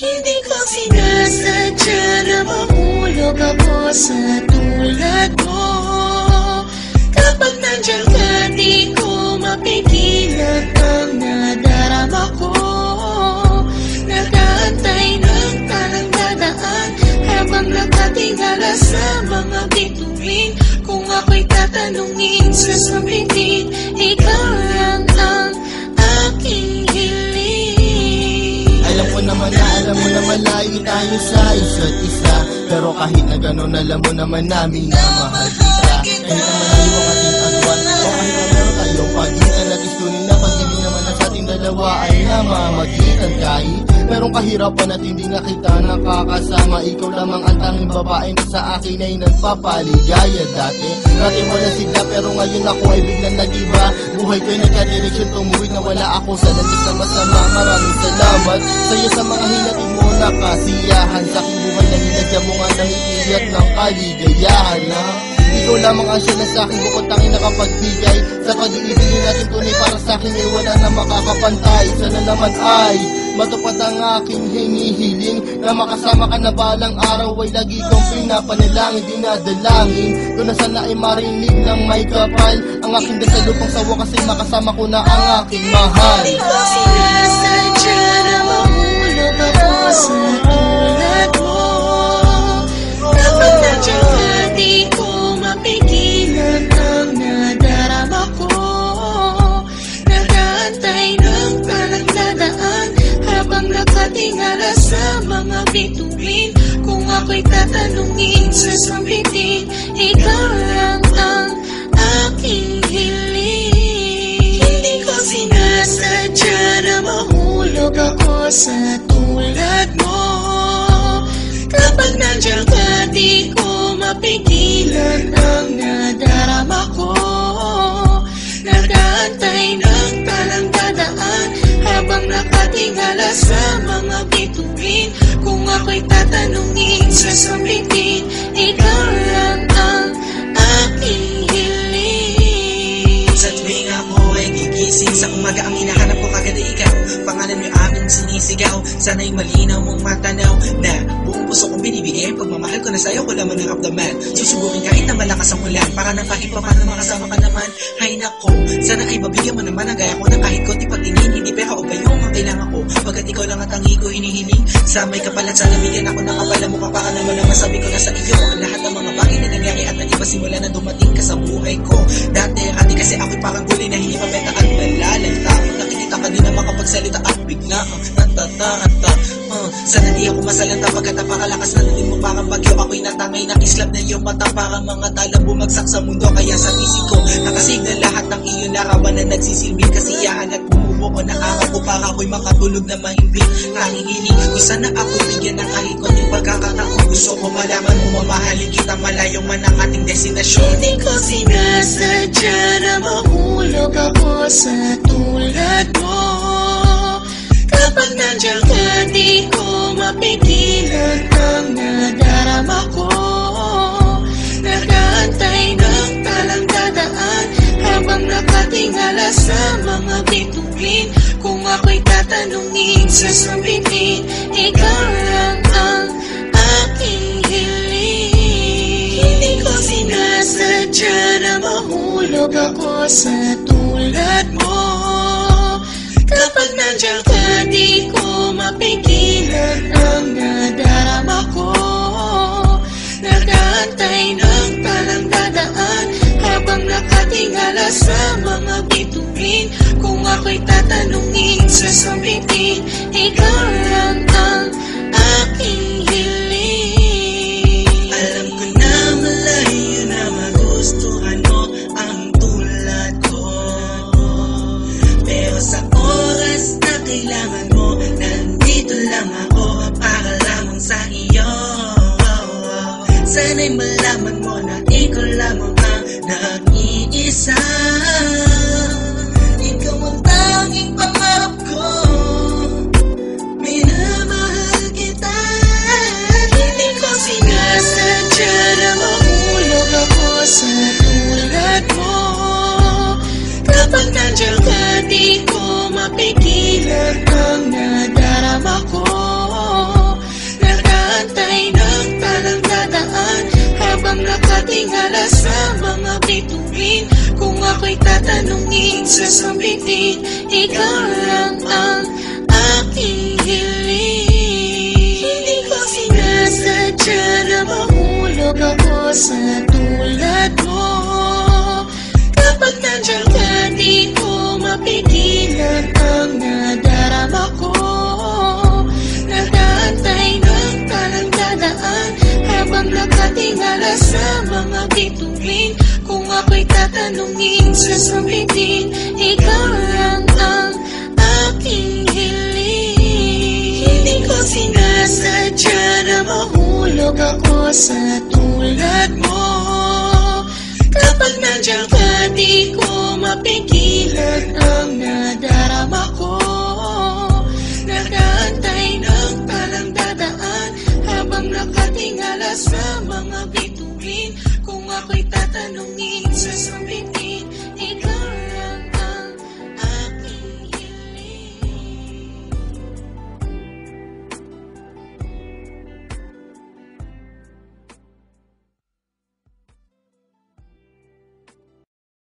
Hindi ko sinasadya na mahulog ako sa tulad mo. Kapag nandiyan ka, di ko mapigilan ang nadarama ko. Nag-aantay ng talang dadaan habang nakatingala sa mga bituin. Kung ako'y tatanungin sa sambitin, ikaw lang ang aking hiling. Alam mo na malayo tayo sa isa't isa, pero kahit na gano'n alam mo naman namin na mahal kita. Kahit na malayo ang ating agwan, o kahit na meron tayong pagitan, nagistunin na pag-ibig naman na sa ating dalawa ay namamagitan. Kahit merong kahirapan at hindi na kita nakakasama, ikaw lamang ang tanging babae na sa akin ay nagpapaligaya. Dati wala sigla, pero ngayon ako ay biglang nag-iba. Buhay ko'y nagka-direksyon, tumuwid na wala ako sa langit na masama. Maraming salamat sa'yo sa mga hinatid mo na kasiyahan sa aking buhay na hinadya mo nga ng iiyak ng kaligayahan. Ikaw lamang ang siya na sa'kin, bukod tanging nakapagbigay sa pag-iibigin natin tunay para sa'kin ay wala na makakapantay. Sana naman ay matupad ang aking hinihiling, na makasama ka na balang araw ay lagi kong pinapanalangin, dinadalangin ko na sana ay marinig ng may kapal ang aking dasal upang sa wakas ay makasama ko na ang aking mahal. Hindi ko sinasadya na mahulog ako sa tulad mo. Kapag nandiyan ka, di ko mapigilan ang nadarama ko. Nag-aantay ng talang dadaan habang nakatingala sa mga bituin. Kung ako'y tatanungin sa sambitin, ikaw lang ang aking hiling. Hindi ko sinasadya na mahulog ako sa tulad mo. Kapag nandiyan ka, di ko mapigilan ang nadarama ko. Nag-aantay ng talang dadaan habang nakatingala sa mga bituin. Kung ako'y tatanungin sa sambitin, ikaw lang ang aking hiling. Sa tuwing ako ay gigising sa umaga, ang hinahanap ko kagad ay ikaw. Pangalan mo aming sinisigaw, sana'y malinaw mong matanaw na buong puso kong binibigay. Pagmamahal ko na sa'yo, ko lamang naramdaman. Susubukin kahit na malakas ang ulan, para na kahit pa paano makasama ka naman. Hay nako, sana ay mabigyan mo naman ang gaya ko na kahit konti pagtingin, hindi pera o bayo ang kailangan ko. Pagkat ikaw lang at ang ko hinihiling, sa may kapalat sana bigyan ako ng kapala mo. Para naman ang masabi ko na sa iyo ang lahat ng mga bagay na nangyari at nag-iba simula na dumating ka sa buhay ko. Dati kasi ako'y parang gulay na hindi mabenta at malalanta. Nakikita ka din na makapagsalita at bigla sana di ako masalanta pagkat napakalakas na natin mo parang bagyo. Ako'y natangay na islap na iyong mata, parang mga talang bumagsak sa mundo. Kaya sa isip ko nakasignal lahat ng iyong larawan na nagsisilbing kasiyahan at bumubuo na araw ko para ako'y makatulog na mahimbing. Nanginginig ko sana ako'y bigyan ng kahit konting pagkakataon. Gusto ko malaman mo mamahalin kita malayong man ang ating destinasyon. Hindi ko sinasadya na mahulog ako sa tulad mo. Kapag nandiyan ka, di ko mapigilan ang nadarama ko. Nag-aantay ng talang dadaan habang nakatingala sa mga bituin. Kung ako'y tatanungin sa sambitin, ikaw lang ang aking hiling. Hindi ko sinasadya na mahulog ako sa tulad mo. Kapag nandiyan ka, di ko mapigilan ang nadarama ko. Nag-aantay ng talang dadaan habang nakatingala sa mga bituin. Kung ako'y tatanungin sa sambitin, ikaw lang ang aking hiling. Alam ko na malayo na magustuhan mo ang tulad ko, pero sa oras na kailangan mo, nandito lang ako para lamang sa iyo. Sana'y malaman mo na ikaw lamang ang nag-iisa. Ikaw ang tanging pangarap ko, minamahal kita. Hindi ko sinasadya na mahulog ako sa tulad mo. Kapag nandiyan ka, di ko mapigilan ang nadarama ko. nakatingala sa mga bituin. Kung ako'y tatanungin, sasabihin, ikaw lang ang aking hiling. Hindi ko sinasadya na mahulog ako sa tulad mo. Kapag nandiyan ka, di ko mapigilan ang nadarama ko. Nag-aantay ng talang dadaan habang nakatingala sa mga bituin. Kung ako'y tatanungin, sasabihin, ikaw lang ang aking hiling. Hindi ko sinasadya na mahulog ako sa tulad mo. Kapag nandiyan ka, di ko mapigilan ang nadarama ko. Nag-aantay ng talang dadaan habang nakatingala sa mga bituin. Kung ako'y tatanungin,